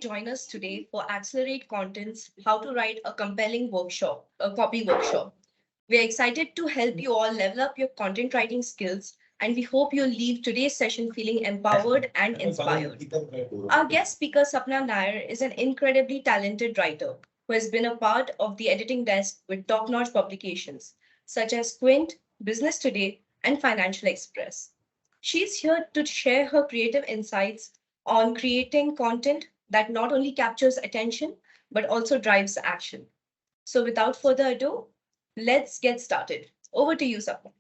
Join us today for Accelerate Content's How to Write a Compelling Workshop, a copy workshop. We are excited to help you all level up your content writing skills, and we hope you'll leave today's session feeling empowered and inspired. Our guest speaker, Sapna Nair, is an incredibly talented writer who has been a part of the editing desk with top-notch publications such as Quint, Business Today, and Financial Express. She's here to share her creative insights on creating content that not only captures attention but also drives action. So, without further ado, let's get started. Over to you, Sapna.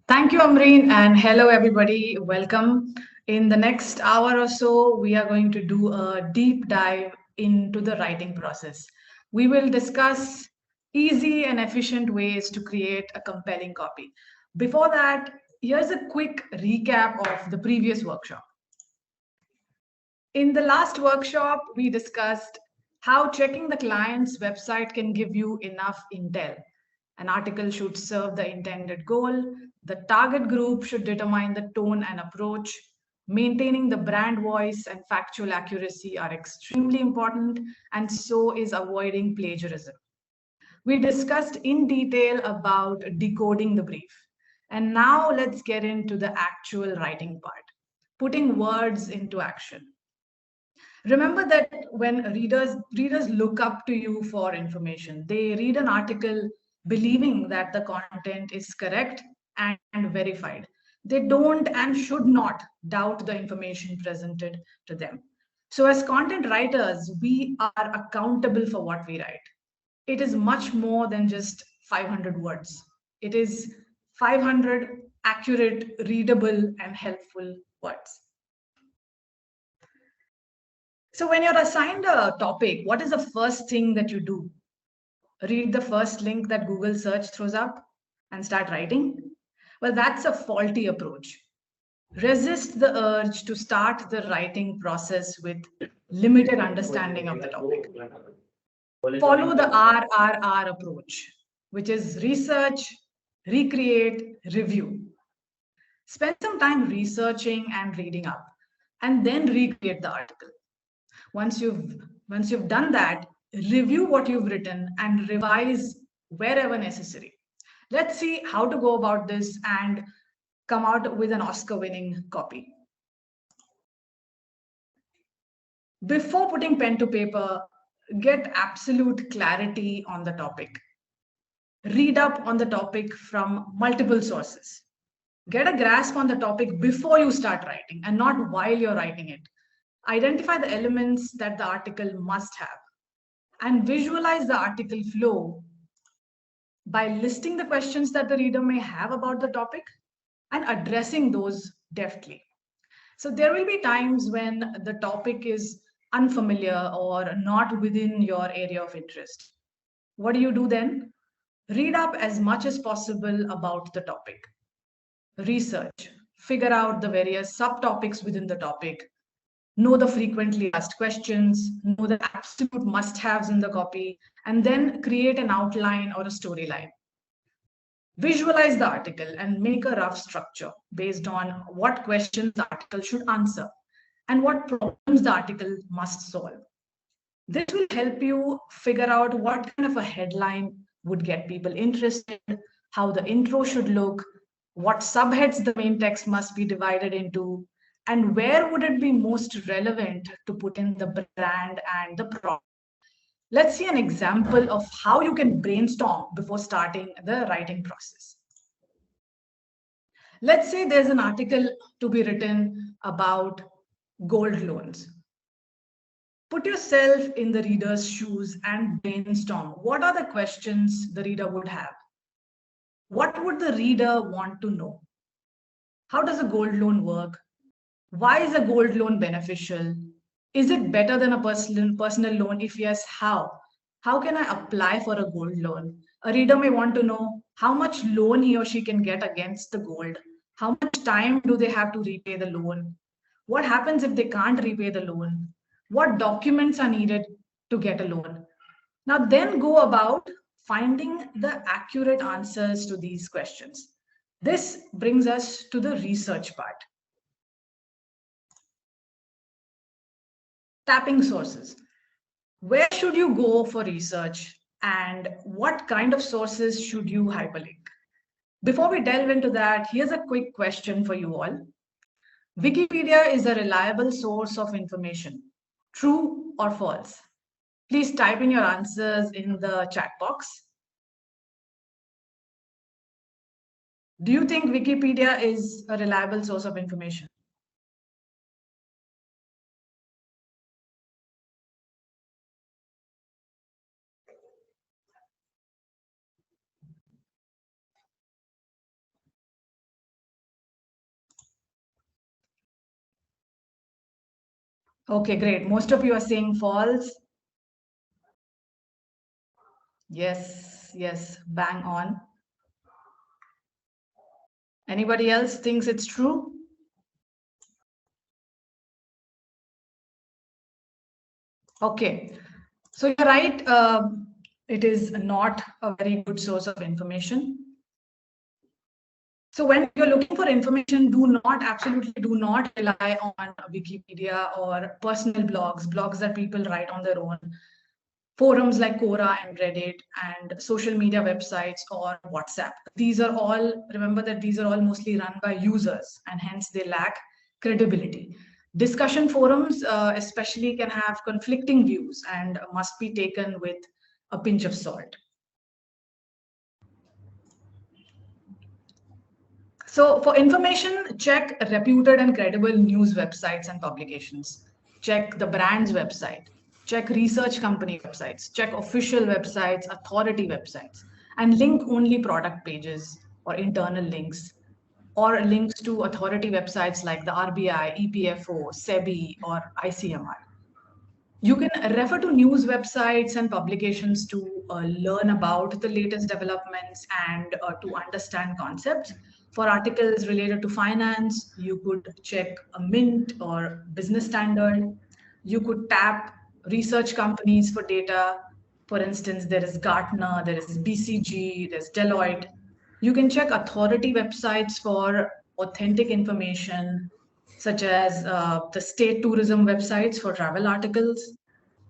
Thank you, Amreen, and hello, everybody. Welcome. In the next hour or so, we are going to do a deep dive into the writing process. We will discuss easy and efficient ways to create a compelling copy. Before that, here's a quick recap of the previous workshop. In the last workshop, we discussed how checking the client's website can give you enough intel. An article should serve the intended goal. The target group should determine the tone and approach. Maintaining the brand voice and factual accuracy are extremely important, and so is avoiding plagiarism. We discussed in detail about decoding the brief. And now let's get into the actual writing part, putting words into action. Remember that when readers look up to you for information, they read an article believing that the content is correct and verified. They don't and should not doubt the information presented to them. So, as content writers, we are accountable for what we write. It is much more than just 500 words, it is 500 accurate, readable, and helpful words. So, when you're assigned a topic, what is the first thing that you do? Read the first link that Google search throws up and start writing? Well, that's a faulty approach. Resist the urge to start the writing process with limited understanding of the topic. Follow the RRR approach, which is research, recreate, review. Spend some time researching and reading up, and then recreate the article. Once you've done that, review what you've written and revise wherever necessary. Let's see how to go about this and come out with an Oscar-winning copy. Before putting pen to paper, get absolute clarity on the topic. Read up on the topic from multiple sources. Get a grasp on the topic before you start writing and not while you're writing it. Identify the elements that the article must have and visualize the article flow by listing the questions that the reader may have about the topic and addressing those deftly. So there will be times when the topic is unfamiliar or not within your area of interest. What do you do then? Read up as much as possible about the topic. Research, figure out the various subtopics within the topic, know the frequently asked questions, know the absolute must-haves in the copy, and then create an outline or a storyline. Visualize the article and make a rough structure based on what questions the article should answer and what problems the article must solve. This will help you figure out what kind of a headline would get people interested, how the intro should look, what subheads the main text must be divided into, and where would it be most relevant to put in the brand and the product. Let's see an example of how you can brainstorm before starting the writing process. Let's say there's an article to be written about gold loans. Put yourself in the reader's shoes and brainstorm. What are the questions the reader would have? What would the reader want to know? How does a gold loan work? Why is a gold loan beneficial? Is it better than a personal loan? If yes, how? How can I apply for a gold loan? A reader may want to know how much loan he or she can get against the gold. How much time do they have to repay the loan? What happens if they can't repay the loan? What documents are needed to get a loan? Now then go about finding the accurate answers to these questions. This brings us to the research part. Tapping sources. Where should you go for research and what kind of sources should you hyperlink? Before we delve into that, here's a quick question for you all. Wikipedia is a reliable source of information. True or false? Please type in your answers in the chat box. Do you think Wikipedia is a reliable source of information? Okay, great. Most of you are saying false. Yes, bang on. Anybody else thinks it's true? Okay, so you're right. It is not a very good source of information. So when you're looking for information, absolutely do not rely on Wikipedia or personal blogs that people write on their own, forums like Quora and Reddit, and social media websites or WhatsApp. Remember that these are all mostly run by users and hence they lack credibility. Discussion forums, especially, can have conflicting views and must be taken with a pinch of salt. So for information, check reputed and credible news websites and publications. Check the brand's website. Check research company websites. Check official websites, authority websites, and link only product pages or internal links or links to authority websites like the RBI, EPFO, SEBI, or ICMR. You can refer to news websites and publications to learn about the latest developments and to understand concepts. For articles related to finance, you could check a Mint or Business Standard. You could tap research companies for data. For instance, there is Gartner, there is BCG, there's Deloitte. You can check authority websites for authentic information, such as the state tourism websites for travel articles.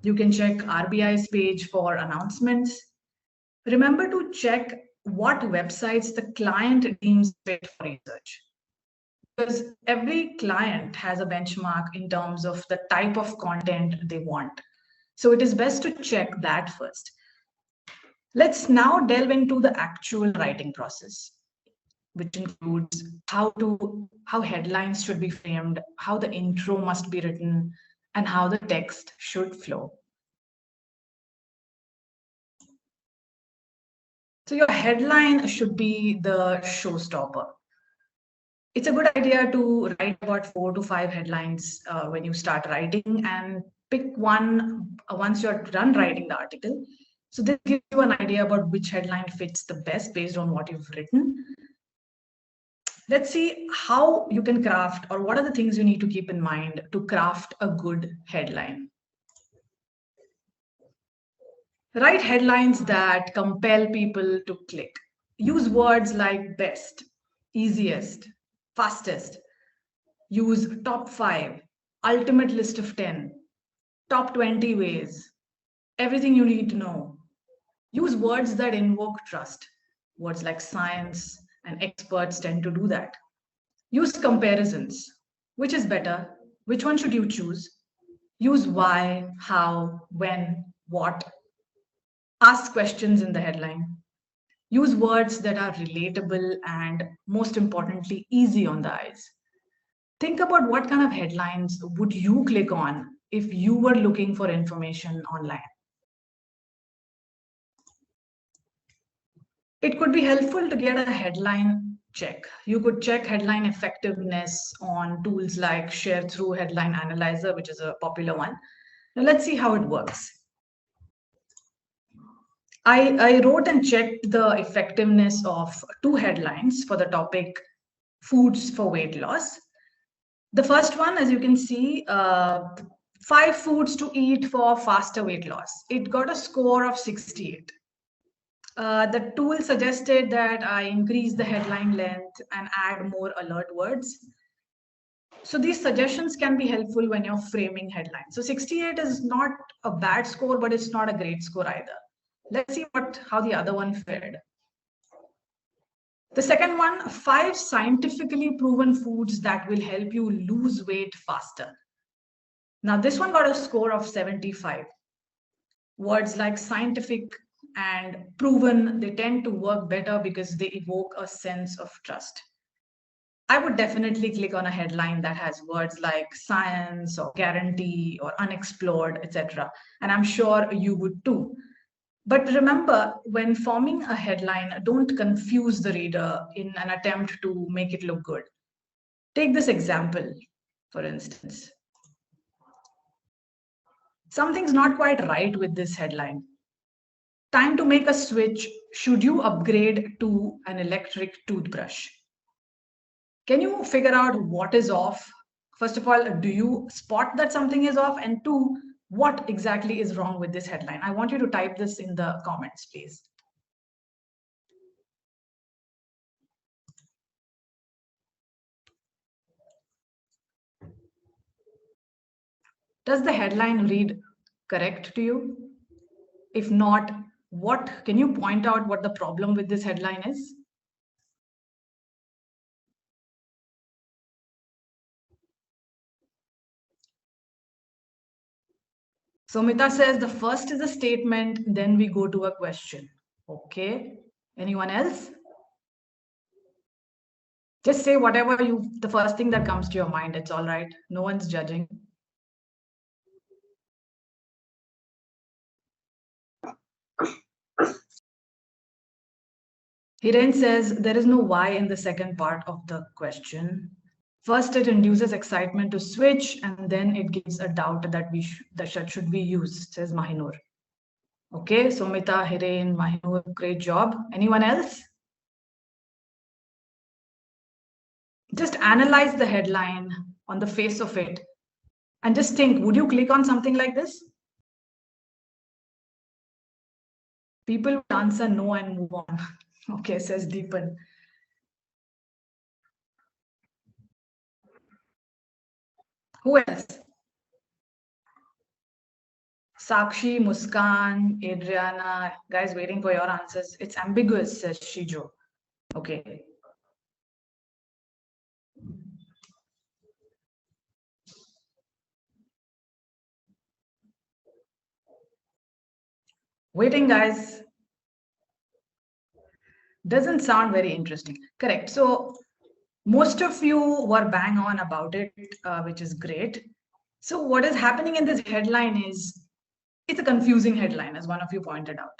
You can check RBI's page for announcements. Remember to check what websites the client deems fit for research, because every client has a benchmark in terms of the type of content they want. So it is best to check that first. Let's now delve into the actual writing process, which includes how headlines should be framed, how the intro must be written, and how the text should flow. So your headline should be the showstopper. It's a good idea to write about 4 to 5 headlines when you start writing, and pick one once you're done writing the article. So this gives you an idea about which headline fits the best based on what you've written. Let's see how you can craft, or what are the things you need to keep in mind to craft a good headline. Write headlines that compel people to click. Use words like best, easiest, fastest. Use top 5, ultimate list of 10, top 20 ways, everything you need to know. Use words that invoke trust. Words like science and experts tend to do that. Use comparisons. Which is better? Which one should you choose? Use why, how, when, what. Ask questions in the headline. Use words that are relatable and, most importantly, easy on the eyes. Think about what kind of headlines would you click on if you were looking for information online. It could be helpful to get a headline check. You could check headline effectiveness on tools like ShareThrough Headline Analyzer, which is a popular one. Now let's see how it works. I wrote and checked the effectiveness of 2 headlines for the topic foods for weight loss. The first one, as you can see, 5 foods to eat for faster weight loss. It got a score of 68. The tool suggested that I increase the headline length and add more alert words. So these suggestions can be helpful when you're framing headlines. So 68 is not a bad score, but it's not a great score either. Let's see how the other one fared. The second one, 5 scientifically proven foods that will help you lose weight faster. Now this one got a score of 75. Words like scientific and proven, they tend to work better because they evoke a sense of trust. I would definitely click on a headline that has words like science or guarantee or unexplored, etc. And I'm sure you would too. But remember, when forming a headline, don't confuse the reader in an attempt to make it look good. Take this example, for instance. Something's not quite right with this headline. Time to make a switch. Should you upgrade to an electric toothbrush? Can you figure out what is off? First of all, do you spot that something is off? And two, what exactly is wrong with this headline? I want you to type this in the comments, please. Does the headline read correct to you? If not, can you point out what the problem with this headline is? So Mita says the first is a statement, then we go to a question. Okay. Anyone else? Just say whatever the first thing that comes to your mind. It's all right. No one's judging. Hiren says there is no why in the second part of the question. First, it induces excitement to switch, and then it gives a doubt that should be used, says Mahinur. Okay, so Mita, Hiren, Mahinur, great job. Anyone else? Just analyze the headline on the face of it and just think, would you click on something like this? People would answer no and move on. Okay, says Deepan. Who else? Sakshi, Muskan, Adriana, guys waiting for your answers. It's ambiguous, says Shijo. Okay. Waiting, guys. Doesn't sound very interesting. Correct. So most of you were bang on about it, which is great. So what is happening in this headline is, it's a confusing headline, as one of you pointed out.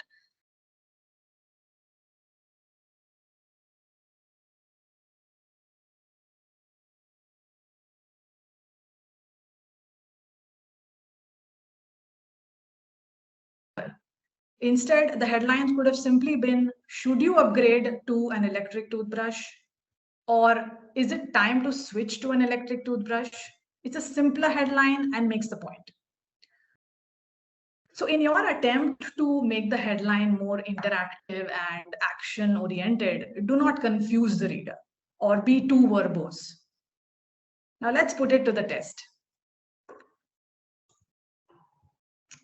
Instead, the headlines could have simply been, should you upgrade to an electric toothbrush? Or is it time to switch to an electric toothbrush? It's a simpler headline and makes the point. So in your attempt to make the headline more interactive and action oriented, do not confuse the reader or be too verbose. Now let's put it to the test.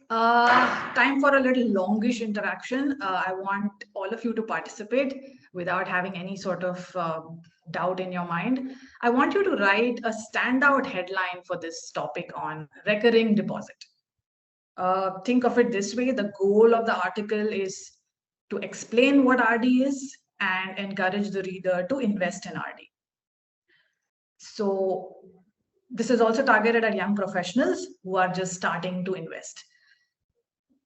Time for a little longish interaction. I want all of you to participate without having any sort of doubt in your mind. I want you to write a standout headline for this topic on recurring deposit. Think of it this way. The goal of the article is to explain what RD is and encourage the reader to invest in RD. So this is also targeted at young professionals who are just starting to invest.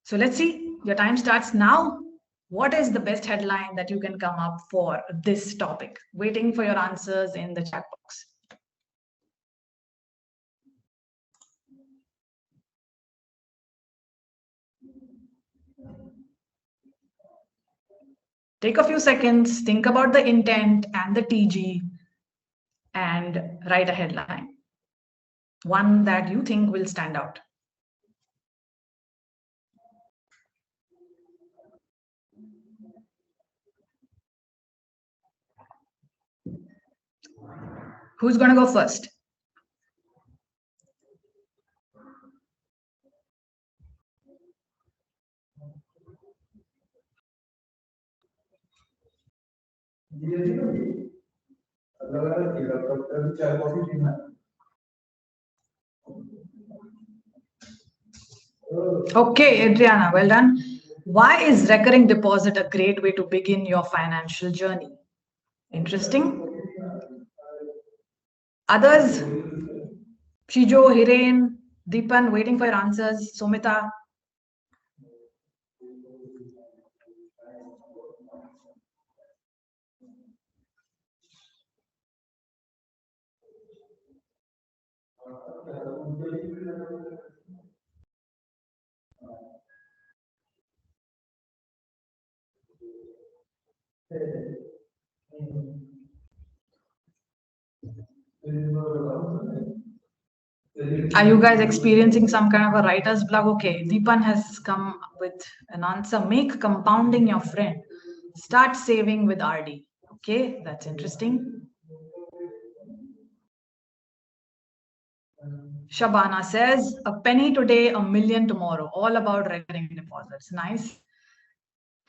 So let's see, your time starts now. What is the best headline that you can come up for this topic? Waiting for your answers in the chat box. Take a few seconds, think about the intent and the TG, and write a headline. One that you think will stand out. Who's going to go first? Okay, Adriana, well done. Why is recurring deposit a great way to begin your financial journey? Interesting. Others? Shijo, Hiren, Deepan, waiting for your answers. Somita. Are you guys experiencing some kind of a writer's block? Okay, Deepan has come with an answer. Make compounding your friend. Start saving with RD. Okay, that's interesting. Shabana says, a penny today, a million tomorrow. All about recurring deposits. Nice.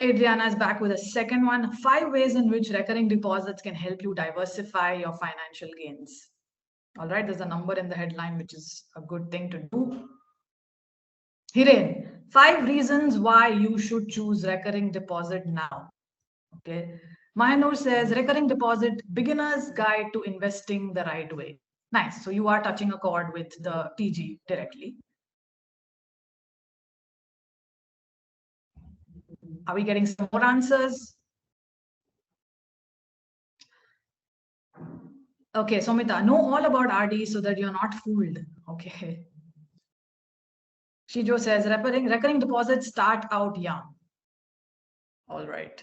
Adriana is back with a second one. 5 ways in which recurring deposits can help you diversify your financial gains. All right, there's a number in the headline, which is a good thing to do. Hiren, 5 reasons why you should choose recurring deposit now. Okay. Mahanur says, recurring deposit, beginner's guide to investing the right way. Nice. So you are touching a chord with the TG directly. Are we getting some more answers? Okay, Somita, know all about RD so that you're not fooled. Okay. Shijo says, recurring deposits start out young. All right.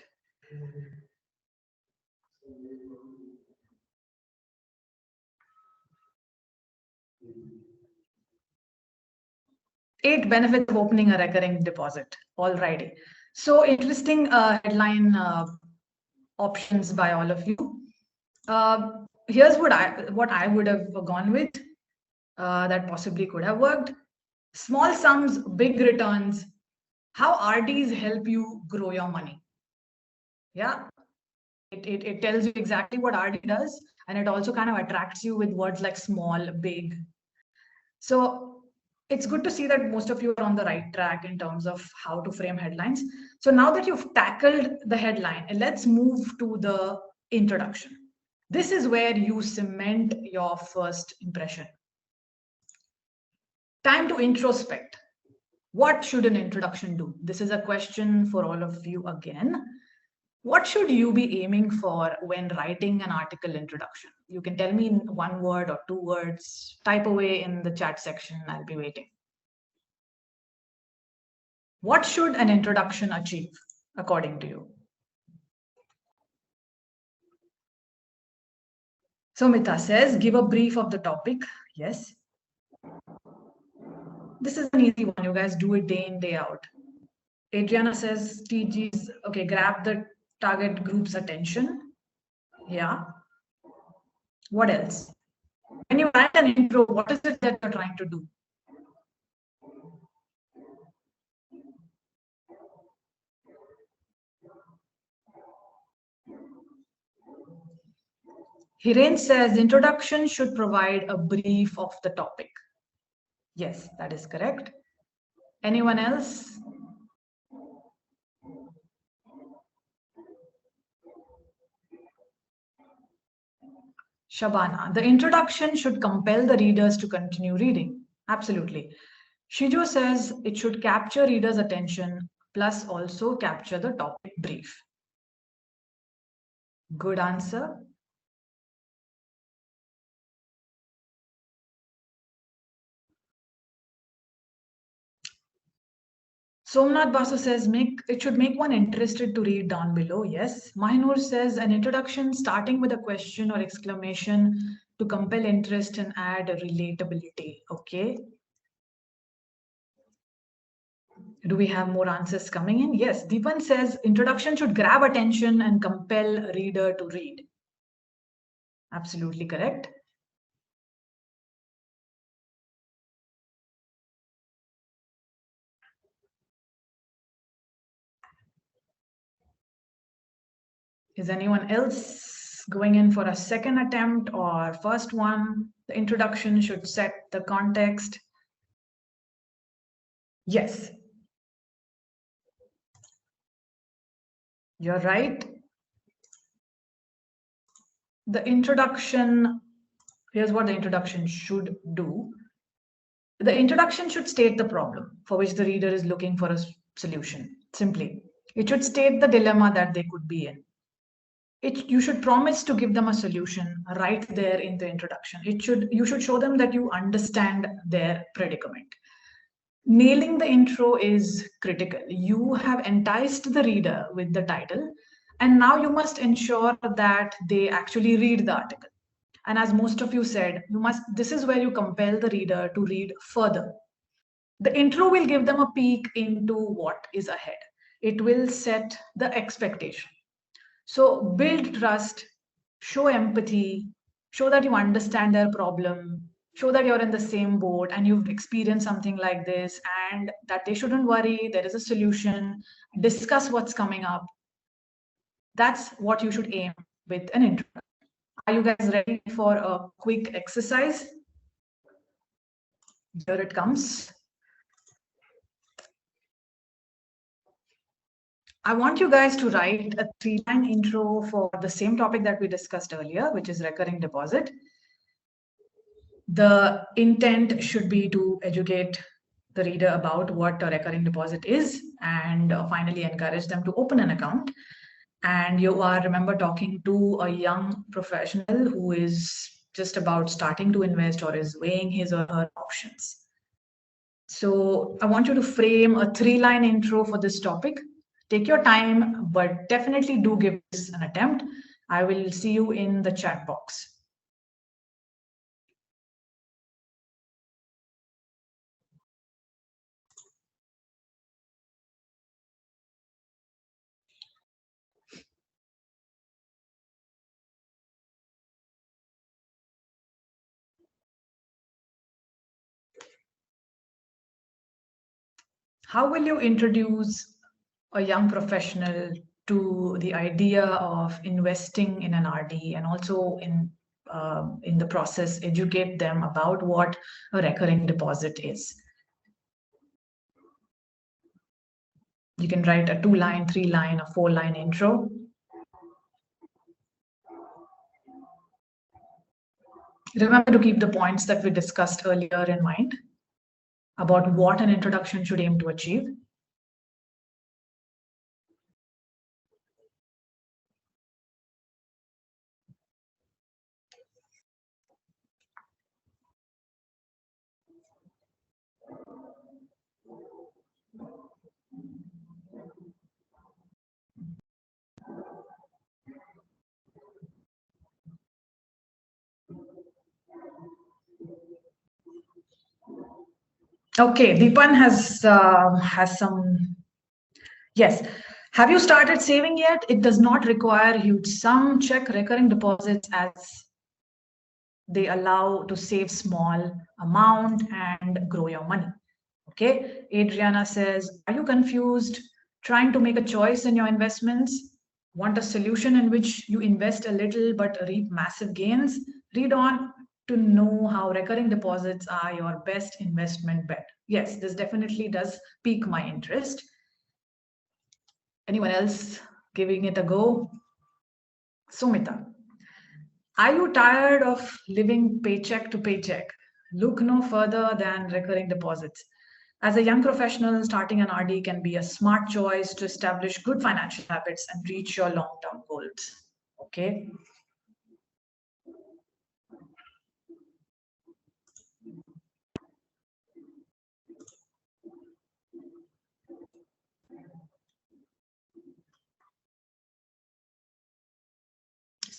Eight benefits of opening a recurring deposit. All righty. So interesting headline options by all of you. Here's what I would have gone with that possibly could have worked. Small sums, big returns. How RDs help you grow your money. Yeah, it tells you exactly what RD does, and it also kind of attracts you with words like small, big. So it's good to see that most of you are on the right track in terms of how to frame headlines. So now that you've tackled the headline, let's move to the introduction. This is where you cement your first impression. Time to introspect. What should an introduction do? This is a question for all of you again. What should you be aiming for when writing an article introduction? You can tell me in 1 word or 2 words. Type away in the chat section. I'll be waiting. What should an introduction achieve, according to you? Somita says, give a brief of the topic. Yes. This is an easy one. You guys do it day in, day out. Adriana says, TG's, okay, grab the target group's attention. Yeah. What else? When you write an intro, what is it that you're trying to do? Hiren says, introduction should provide a brief of the topic. Yes, that is correct. Anyone else? Shabana, the introduction should compel the readers to continue reading. Absolutely. Shijo says it should capture readers' attention plus also capture the topic brief. Good answer. Somnath Basu says it should make one interested to read down below. Yes. Mahinur says an introduction starting with a question or exclamation to compel interest and add relatability. Okay. Do we have more answers coming in? Yes. Deepan says introduction should grab attention and compel reader to read. Absolutely correct. Is anyone else going in for a second attempt or first one? The introduction should set the context. Yes. You're right. The introduction, here's what the introduction should do. The introduction should state the problem for which the reader is looking for a solution. Simply, it should state the dilemma that they could be in. You should promise to give them a solution right there in the introduction. You should show them that you understand their predicament. Nailing the intro is critical. You have enticed the reader with the title, and now you must ensure that they actually read the article. And as most of you said, this is where you compel the reader to read further. The intro will give them a peek into what is ahead. It will set the expectation. So build trust, show empathy, show that you understand their problem, show that you're in the same boat and you've experienced something like this and that they shouldn't worry, there is a solution, discuss what's coming up. That's what you should aim with an intro. Are you guys ready for a quick exercise? Here it comes. I want you guys to write a 3-line intro for the same topic that we discussed earlier, which is recurring deposit. The intent should be to educate the reader about what a recurring deposit is and finally encourage them to open an account. And you are, remember, talking to a young professional who is just about starting to invest or is weighing his or her options. So I want you to frame a 3-line intro for this topic. Take your time, but definitely do give this an attempt. I will see you in the chat box. How will you introduce a young professional to the idea of investing in an RD and also in the process educate them about what a recurring deposit is? You can write a 2-line, 3-line, a 4-line intro. Remember to keep the points that we discussed earlier in mind about what an introduction should aim to achieve. Okay, Deepan has some. Yes. Have you started saving yet? It does not require huge sum. Check recurring deposits as they allow to save small amount and grow your money. Okay. Adriana says, are you confused? Trying to make a choice in your investments? Want a solution in which you invest a little but reap massive gains? Read on to know how recurring deposits are your best investment bet. Yes, this definitely does pique my interest. Anyone else giving it a go? Sumita, are you tired of living paycheck to paycheck? Look no further than recurring deposits. As a young professional, starting an RD can be a smart choice to establish good financial habits and reach your long-term goals. Okay.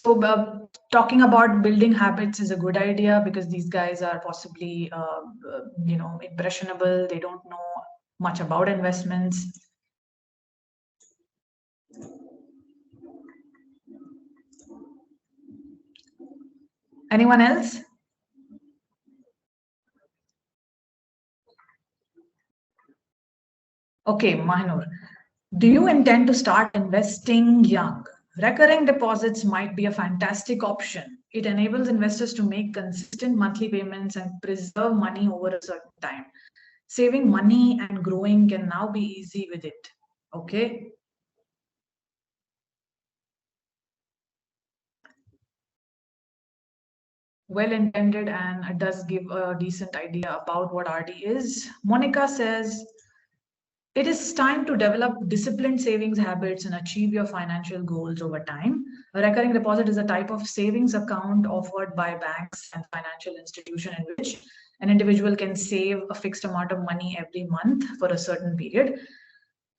So talking about building habits is a good idea because these guys are possibly, impressionable. They don't know much about investments. Anyone else? Okay, Mahinur, do you intend to start investing young? Recurring deposits might be a fantastic option. It enables investors to make consistent monthly payments and preserve money over a certain time. Saving money and growing can now be easy with it. Okay. Well intended, and it does give a decent idea about what RD is. Monica says, it is time to develop disciplined savings habits and achieve your financial goals over time. A recurring deposit is a type of savings account offered by banks and financial institution in which an individual can save a fixed amount of money every month for a certain period.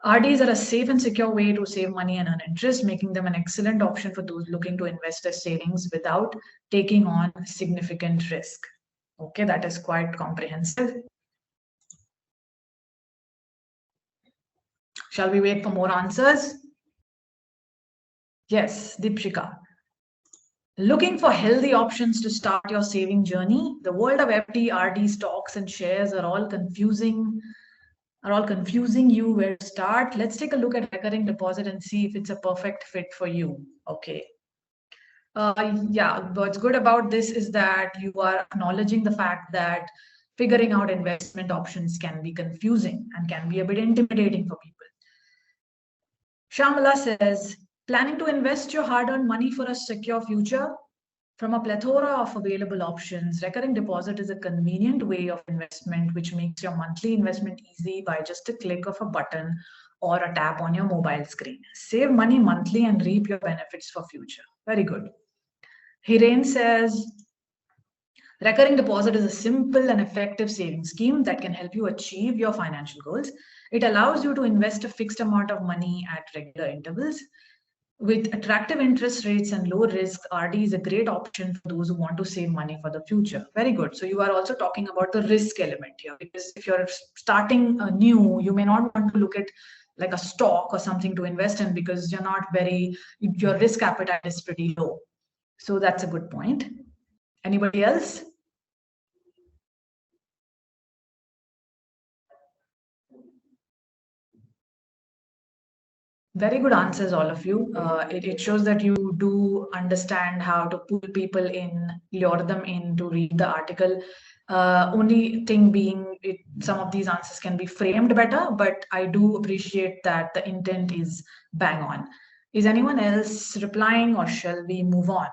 RDs are a safe and secure way to save money and earn interest, making them an excellent option for those looking to invest their savings without taking on significant risk. Okay, that is quite comprehensive. Shall we wait for more answers? Yes, Deepshika. Looking for healthy options to start your saving journey? The world of FD, RD, stocks, and shares are all confusing you where to start. Let's take a look at recurring deposit and see if it's a perfect fit for you. Okay. Yeah, what's good about this is that you are acknowledging the fact that figuring out investment options can be confusing and can be a bit intimidating for people. Shamala says, planning to invest your hard-earned money for a secure future? From a plethora of available options, recurring deposit is a convenient way of investment which makes your monthly investment easy by just a click of a button or a tap on your mobile screen. Save money monthly and reap your benefits for future. Very good. Hiren says, recurring deposit is a simple and effective saving scheme that can help you achieve your financial goals. It allows you to invest a fixed amount of money at regular intervals. With attractive interest rates and low risk, RD is a great option for those who want to save money for the future. Very good. So you are also talking about the risk element here, because if you're starting new, you may not want to look at like a stock or something to invest in because your risk appetite is pretty low. So that's a good point. Anybody else? Very good answers, all of you. It shows that you do understand how to pull people in, lure them in to read the article. Only thing being, some of these answers can be framed better, but I do appreciate that the intent is bang on. Is anyone else replying, or shall we move on?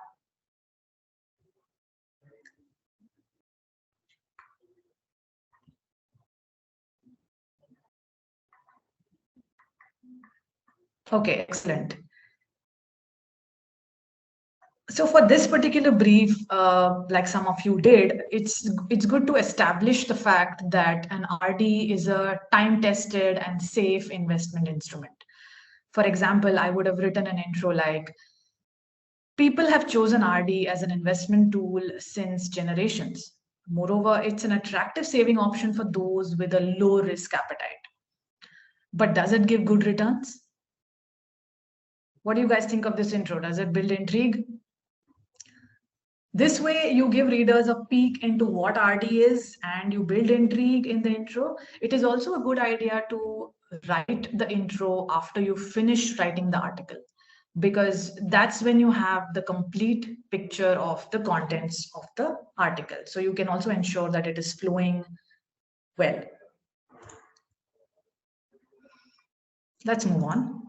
Okay, excellent. So for this particular brief, like some of you did, it's good to establish the fact that an RD is a time-tested and safe investment instrument. For example, I would have written an intro like, people have chosen RD as an investment tool since generations. Moreover, it's an attractive saving option for those with a low risk appetite. But does it give good returns? What do you guys think of this intro? Does it build intrigue? This way, you give readers a peek into what RD is and you build intrigue in the intro. It is also a good idea to write the intro after you finish writing the article, because that's when you have the complete picture of the contents of the article. So you can also ensure that it is flowing well. Let's move on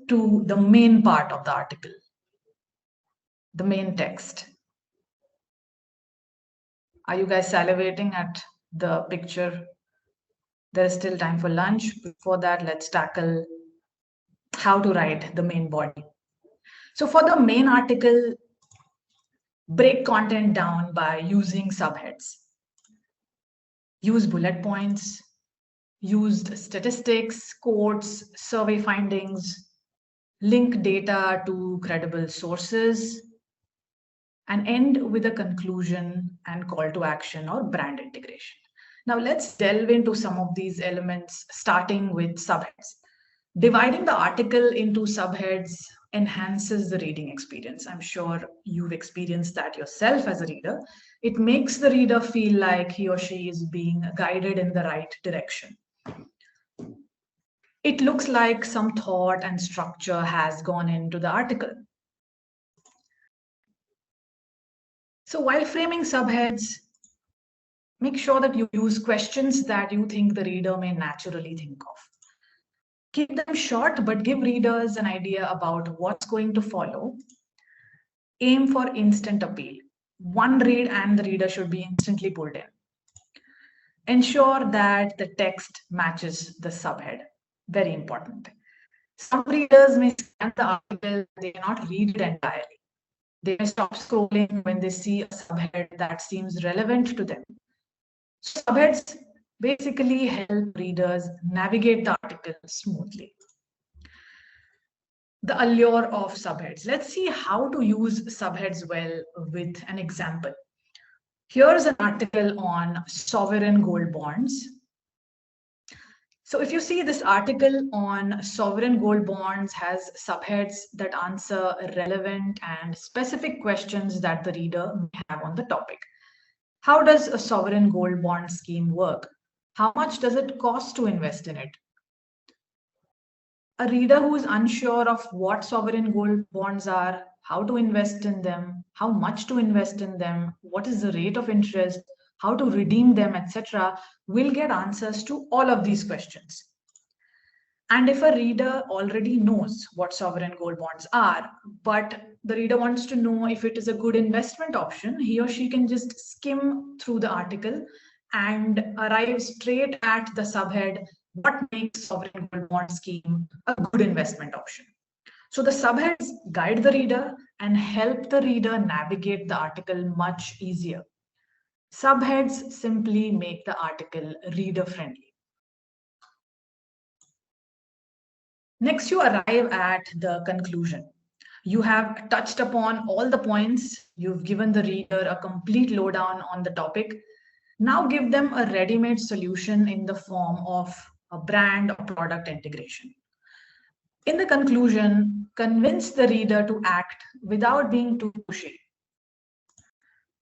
to the main part of the article, the main text. Are you guys salivating at the picture? There is still time for lunch. Before that, let's tackle how to write the main body. So for the main article, break content down by using subheads. Use bullet points, use statistics, quotes, survey findings, link data to credible sources, and end with a conclusion and call to action or brand integration. Now let's delve into some of these elements, starting with subheads. Dividing the article into subheads enhances the reading experience. I'm sure you've experienced that yourself as a reader. It makes the reader feel like he or she is being guided in the right direction. it looks like some thought and structure has gone into the article. So while framing subheads, make sure that you use questions that you think the reader may naturally think of. Keep them short, but give readers an idea about what's going to follow. Aim for instant appeal. One read and the reader should be instantly pulled in. Ensure that the text matches the subhead. Very important. Some readers may scan the article, they cannot read it entirely. They may stop scrolling when they see a subhead that seems relevant to them. Subheads basically help readers navigate the article smoothly. The allure of subheads. Let's see how to use subheads well with an example. Here's an article on sovereign gold bonds. So if you see, this article on sovereign gold bonds has subheads that answer relevant and specific questions that the reader may have on the topic. How does a sovereign gold bond scheme work? How much does it cost to invest in it? A reader who is unsure of what sovereign gold bonds are, how to invest in them, how much to invest in them, what is the rate of interest, how to redeem them, etc., will get answers to all of these questions. And if a reader already knows what sovereign gold bonds are, but the reader wants to know if it is a good investment option, he or she can just skim through the article and arrive straight at the subhead, what makes sovereign gold bond scheme a good investment option. So the subheads guide the reader and help the reader navigate the article much easier. Subheads simply make the article reader friendly. Next, you arrive at the conclusion. You have touched upon all the points. You've given the reader a complete lowdown on the topic. Now give them a ready-made solution in the form of a brand or product integration. In the conclusion, convince the reader to act without being too pushy.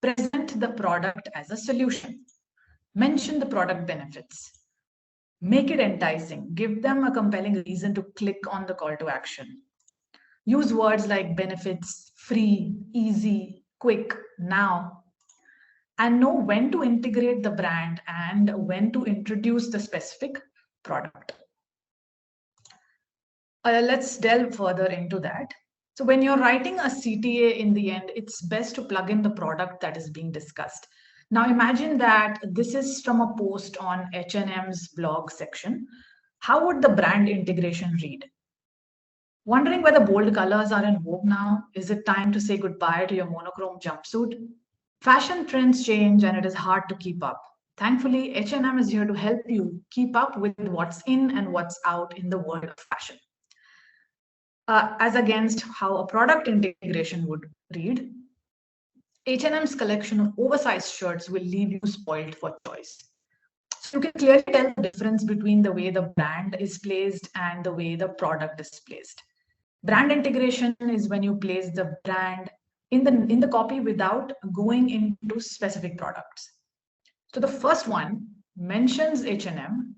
Present the product as a solution. Mention the product benefits. Make it enticing. Give them a compelling reason to click on the call to action. Use words like benefits, free, easy, quick, now, and know when to integrate the brand and when to introduce the specific product. Let's delve further into that. So when you're writing a CTA, in the end, it's best to plug in the product that is being discussed. Now imagine that this is from a post on H&M's blog section. How would the brand integration read? Wondering whether bold colors are in vogue now? Is it time to say goodbye to your monochrome jumpsuit? Fashion trends change and it is hard to keep up. Thankfully, H&M is here to help you keep up with what's in and what's out in the world of fashion. As against how a product integration would read, H&M's collection of oversized shirts will leave you spoiled for choice. So you can clearly tell the difference between the way the brand is placed and the way the product is placed. Brand integration is when you place the brand in the copy without going into specific products. So the first one mentions H&M,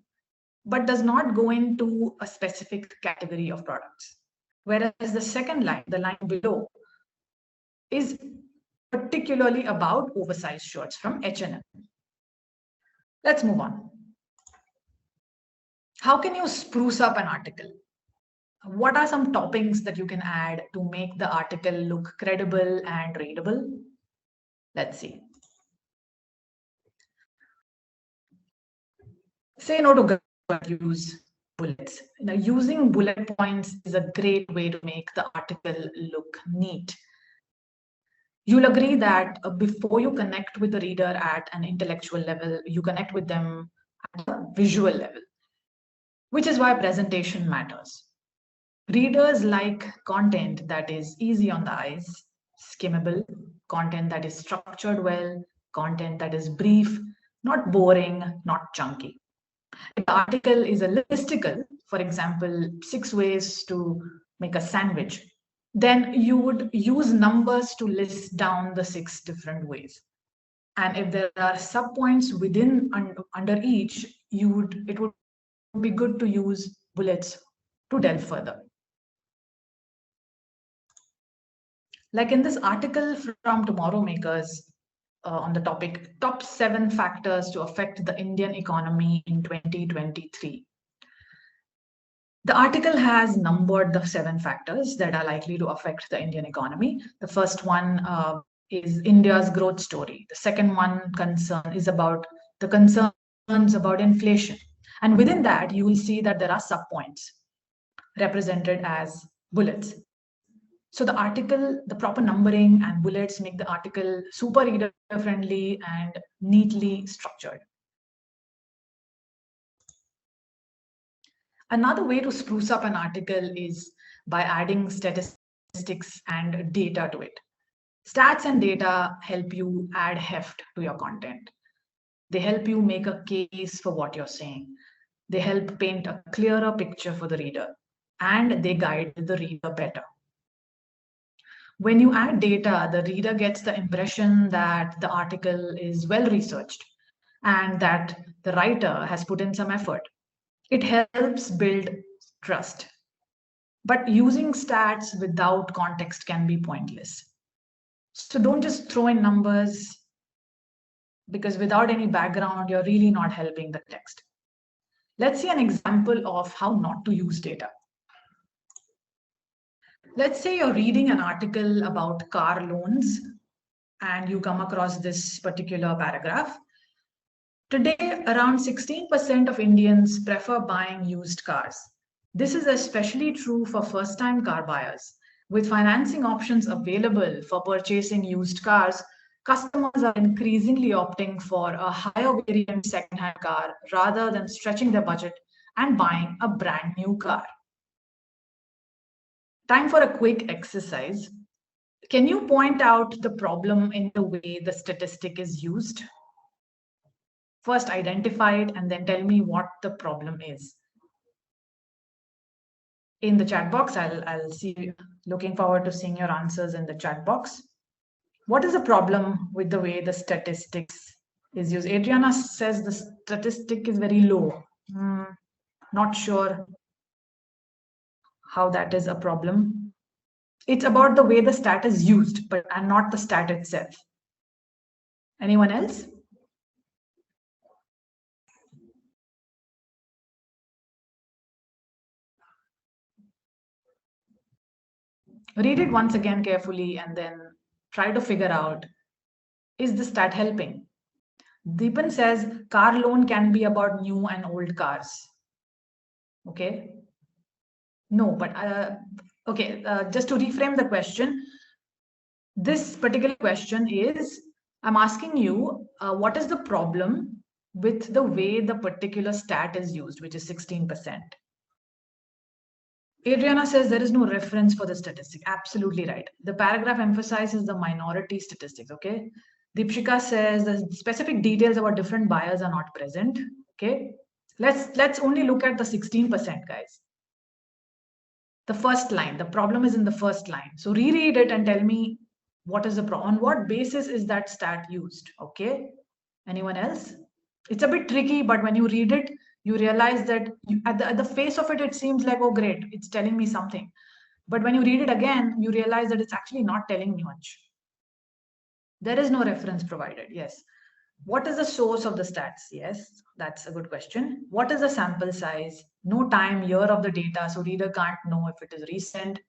but does not go into a specific category of products. Whereas the second line, the line below, is particularly about oversized shirts from H&M. Let's move on. How can you spruce up an article? What are some toppings that you can add to make the article look credible and readable? Let's see. Say no to use bullets. Now, using bullet points is a great way to make the article look neat. You'll agree that before you connect with the reader at an intellectual level, you connect with them at a visual level, which is why presentation matters. Readers like content that is easy on the eyes, skimmable, content that is structured well, content that is brief, not boring, not chunky. If the article is a listicle, for example, 6 ways to make a sandwich, then you would use numbers to list down the 6 different ways. And if there are subpoints within under each, it would be good to use bullets to delve further. Like in this article from Tomorrow Makers on the topic, top 7 factors to affect the Indian economy in 2023. The article has numbered the 7 factors that are likely to affect the Indian economy. The first one is India's growth story. The second one is about the concerns about inflation. And within that, you will see that there are subpoints represented as bullets. So the article, the proper numbering and bullets make the article super reader friendly and neatly structured. Another way to spruce up an article is by adding statistics and data to it. Stats and data help you add heft to your content. They help you make a case for what you're saying. They help paint a clearer picture for the reader, and they guide the reader better. When you add data, the reader gets the impression that the article is well researched and that the writer has put in some effort. It helps build trust. But using stats without context can be pointless. So don't just throw in numbers, because without any background, you're really not helping the text. Let's see an example of how not to use data. Let's say you're reading an article about car loans and you come across this particular paragraph. Today, around 16% of Indians prefer buying used cars. This is especially true for first-time car buyers. With financing options available for purchasing used cars, customers are increasingly opting for a higher variant second-hand car rather than stretching their budget and buying a brand new car. Time for a quick exercise. Can you point out the problem in the way the statistic is used? First, identify it and then tell me what the problem is. In the chat box, I'll see. Looking forward to seeing your answers in the chat box. What is the problem with the way the statistics is used? Adriana says the statistic is very low. Not sure how that is a problem. It's about the way the stat is used, and not the stat itself. Anyone else? Read it once again carefully and then try to figure out, is the stat helping? Deepan says car loan can be about new and old cars. Okay. No, but okay, just to reframe the question, this particular question is, I'm asking you, what is the problem with the way the particular stat is used, which is 16%? Adriana says there is no reference for the statistic. Absolutely right. The paragraph emphasizes the minority statistics, okay? Deepshika says the specific details about different buyers are not present, okay? Let's only look at the 16%, guys. The first line, the problem is in the first line. So reread it and tell me what is the problem. On what basis is that stat used, okay? Anyone else? It's a bit tricky, but when you read it, you realize that at the face of it, it seems like, oh, great, it's telling me something. But when you read it again, you realize that it's actually not telling me much. There is no reference provided, yes. What is the source of the stats? Yes, that's a good question. What is the sample size? No time, year of the data, so reader can't know if it is recent.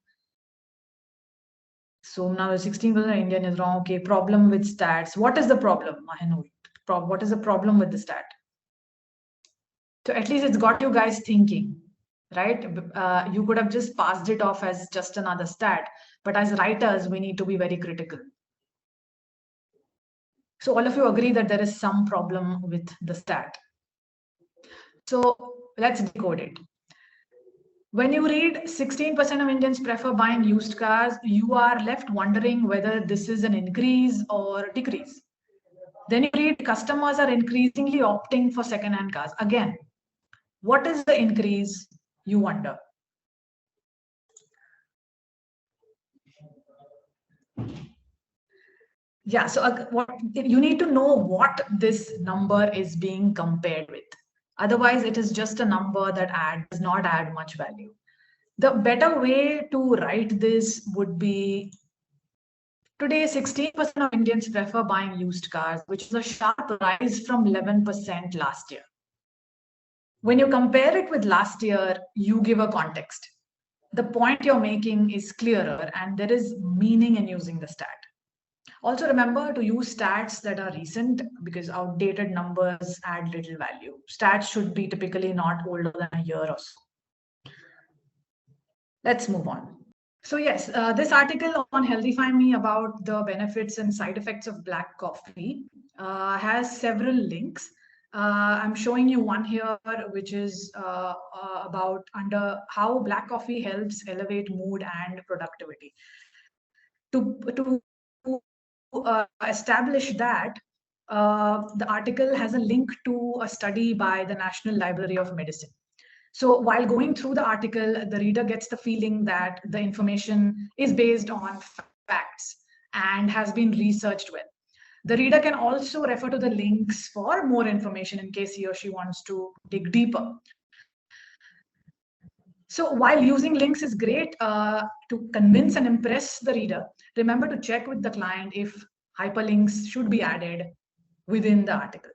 So now 16% Indian is wrong. Okay, problem with stats. What is the problem, Mahenul? What is the problem with the stat? So at least it's got you guys thinking, right? You could have just passed it off as just another stat, but as writers, we need to be very critical. So all of you agree that there is some problem with the stat. So let's decode it. When you read 16% of Indians prefer buying used cars, you are left wondering whether this is an increase or decrease. Then you read customers are increasingly opting for second-hand cars. Again, what is the increase, you wonder? Yeah, so what you need to know what this number is being compared with. Otherwise, it is just a number that does not add much value. The better way to write this would be: today, 16% of Indians prefer buying used cars, which is a sharp rise from 11% last year. When you compare it with last year, you give a context. The point you're making is clearer and there is meaning in using the stat. Also, remember to use stats that are recent because outdated numbers add little value. Stats should be typically not older than a year or so. Let's move on. So yes, this article on Healthify Me about the benefits and side effects of black coffee has several links. I'm showing you one here, which is about under how black coffee helps elevate mood and productivity. To establish that, the article has a link to a study by the National Library of Medicine. So while going through the article, the reader gets the feeling that the information is based on facts and has been researched well. The reader can also refer to the links for more information in case he or she wants to dig deeper. So while using links is great to convince and impress the reader, remember to check with the client if hyperlinks should be added within the article.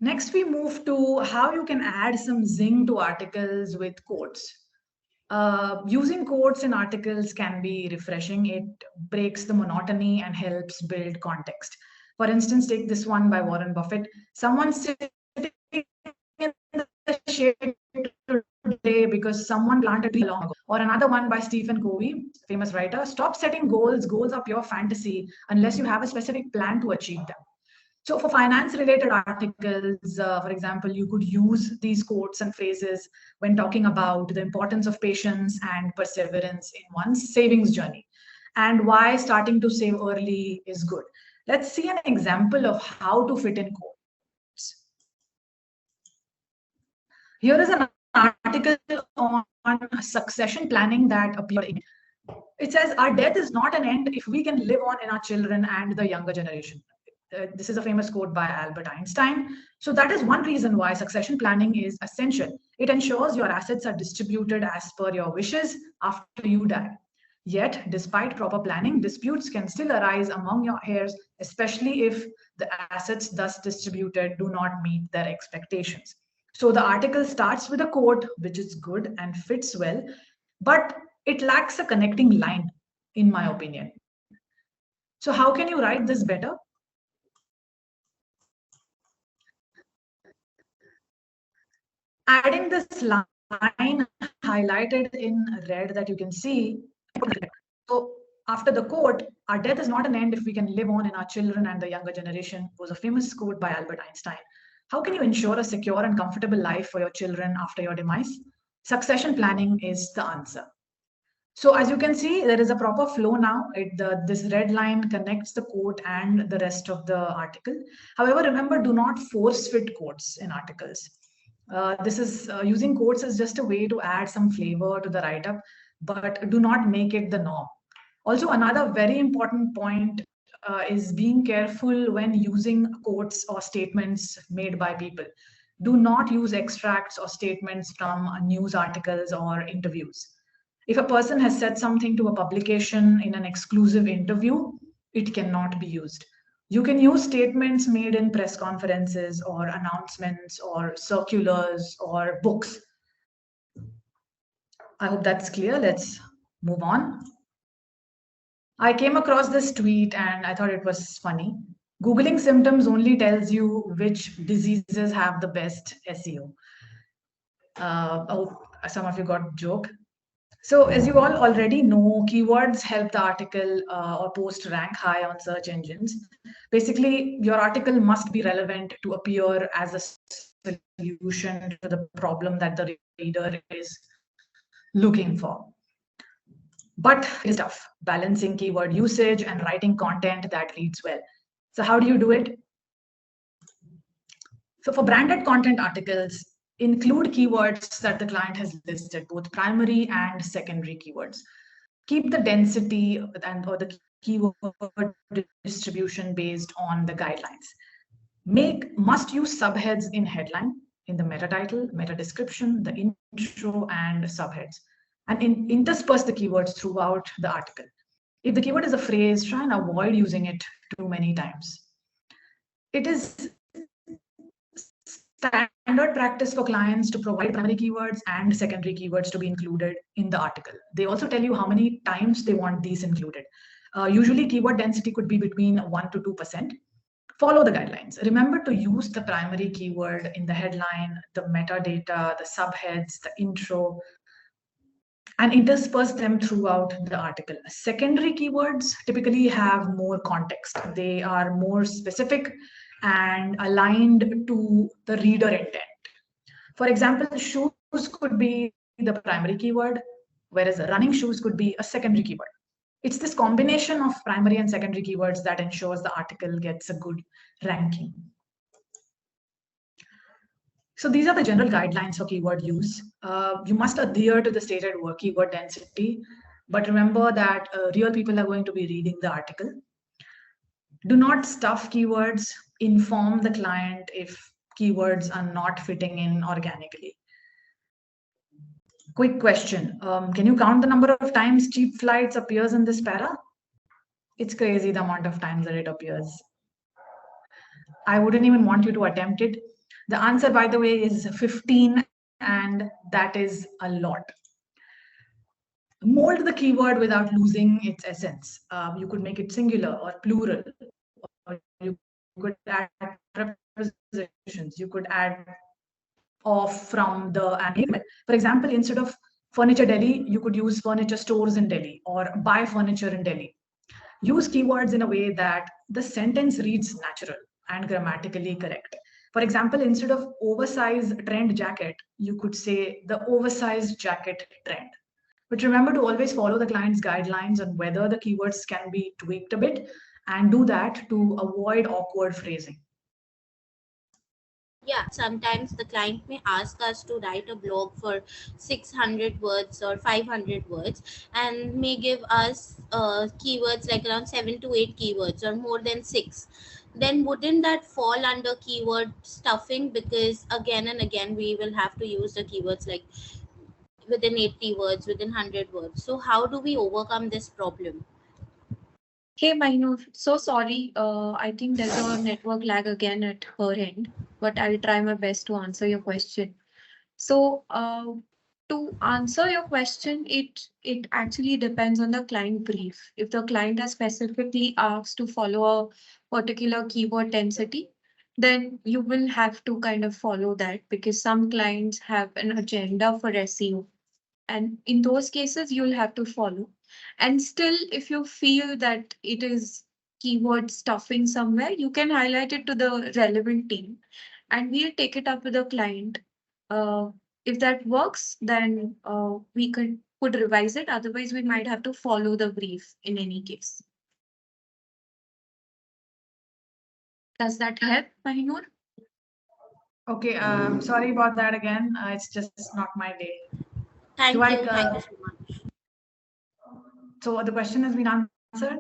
Next, we move to how you can add some zing to articles with quotes. Using quotes in articles can be refreshing. It breaks the monotony and helps build context. For instance, take this one by Warren Buffett. Someone sitting in the shade today because someone planted a tree long ago. Or another one by Stephen Covey, famous writer. Stop setting goals. Goals are pure fantasy unless you have a specific plan to achieve them. So for finance related articles, for example, you could use these quotes and phrases when talking about the importance of patience and perseverance in one's savings journey and why starting to save early is good. Let's see an example of how to fit in quotes. Here is an article on succession planning that appeared in. It says, our death is not an end if we can live on in our children and the younger generation. This is a famous quote by Albert Einstein. So that is one reason why succession planning is essential. It ensures your assets are distributed as per your wishes after you die. Yet, despite proper planning, disputes can still arise among your heirs, especially if the assets thus distributed do not meet their expectations. So the article starts with a quote, which is good and fits well, but it lacks a connecting line, in my opinion. So how can you write this better? Adding this line highlighted in red that you can see. So after the quote, our death is not an end if we can live on in our children and the younger generation, was a famous quote by Albert Einstein. How can you ensure a secure and comfortable life for your children after your demise? Succession planning is the answer. So as you can see, there is a proper flow now. This red line connects the quote and the rest of the article. However, remember, do not force fit quotes in articles. This is using quotes as just a way to add some flavor to the write-up, but do not make it the norm. Also, another very important point is being careful when using quotes or statements made by people. Do not use extracts or statements from news articles or interviews. If a person has said something to a publication in an exclusive interview, it cannot be used. You can use statements made in press conferences or announcements or circulars or books. I hope that's clear. Let's move on. I came across this tweet and I thought it was funny. Googling symptoms only tells you which diseases have the best SEO. Oh, some of you got joke. So as you all already know, keywords help the article or post rank high on search engines. Basically, your article must be relevant to appear as a solution to the problem that the reader is looking for. But it's tough, balancing keyword usage and writing content that reads well. So how do you do it? So for branded content articles, include keywords that the client has listed, both primary and secondary keywords. Keep the density or the keyword distribution based on the guidelines. Must use subheads in headline, in the meta title, meta description, the intro, and subheads, and intersperse the keywords throughout the article. If the keyword is a phrase, try and avoid using it too many times. It is standard practice for clients to provide primary keywords and secondary keywords to be included in the article. They also tell you how many times they want these included. Usually, keyword density could be between 1 to 2%. Follow the guidelines. Remember to use the primary keyword in the headline, the metadata, the subheads, the intro, and intersperse them throughout the article. Secondary keywords typically have more context. They are more specific and aligned to the reader intent. For example, shoes could be the primary keyword, whereas running shoes could be a secondary keyword. It's this combination of primary and secondary keywords that ensures the article gets a good ranking. So these are the general guidelines for keyword use. You must adhere to the stated keyword density, but remember that real people are going to be reading the article. Do not stuff keywords. Inform the client if keywords are not fitting in organically. Quick question. Can you count the number of times cheap flights appears in this para? It's crazy the amount of times that it appears. I wouldn't even want you to attempt it. The answer, by the way, is 15, and that is a lot. Mold the keyword without losing its essence. You could make it singular or plural, or you could add prepositions. You could add off, from, the, and. For example, instead of furniture Delhi, you could use furniture stores in Delhi or buy furniture in Delhi. Use keywords in a way that the sentence reads natural and grammatically correct. For example, instead of oversized trend jacket, you could say the oversized jacket trend. But remember to always follow the client's guidelines on whether the keywords can be tweaked a bit, and do that to avoid awkward phrasing. Yeah, sometimes the client may ask us to write a blog for 600 words or 500 words, and may give us keywords like around 7 to 8 keywords or more than 6. Then wouldn't that fall under keyword stuffing? Because again and again we will have to use the keywords like within 80 words, within 100 words. So how do we overcome this problem? Hey, Mahinur, so sorry. I think there's a network lag again at her end, but I'll try my best to answer your question. So, to answer your question, it actually depends on the client brief. If the client has specifically asked to follow a particular keyword density, then you will have to kind of follow that, because some clients have an agenda for SEO. And in those cases, you'll have to follow. And still, if you feel that it is keyword stuffing somewhere, you can highlight it to the relevant team and we'll take it up with the client. If that works, then we could revise it. Otherwise, we might have to follow the brief in any case. Does that help, Mahinur? Okay, sorry about that again. It's just not my day. Thank you so much. So the question has been answered?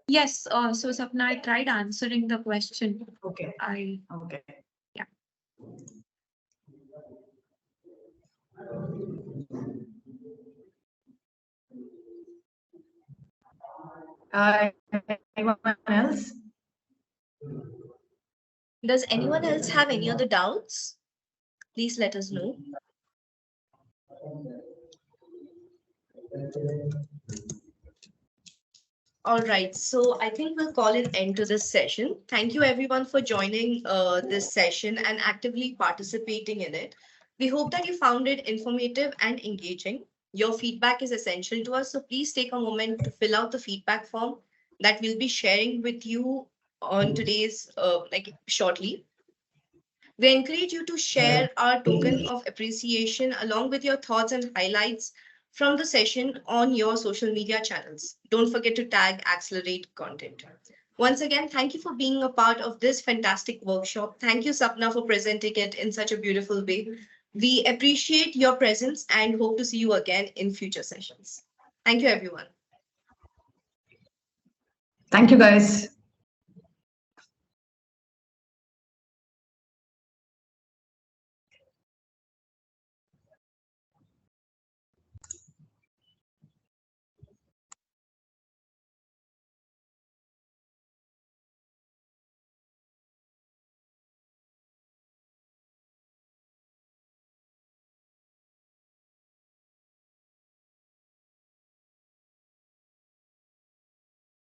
Yes. So Sapna, I tried answering the question. Okay. Okay. Yeah. Anyone else? Does anyone else have any other doubts? Please let us know. All right, so I think we'll call it end to this session. Thank you everyone for joining this session and actively participating in it. We hope that you found it informative and engaging. Your feedback is essential to us, so please take a moment to fill out the feedback form that we'll be sharing with you on today's shortly. We encourage you to share our token of appreciation along with your thoughts and highlights from the session on your social media channels. Don't forget to tag Accelerate Content. Once again, thank you for being a part of this fantastic workshop. Thank you, Sapna, for presenting it in such a beautiful way. We appreciate your presence and hope to see you again in future sessions. Thank you, everyone. Thank you, guys.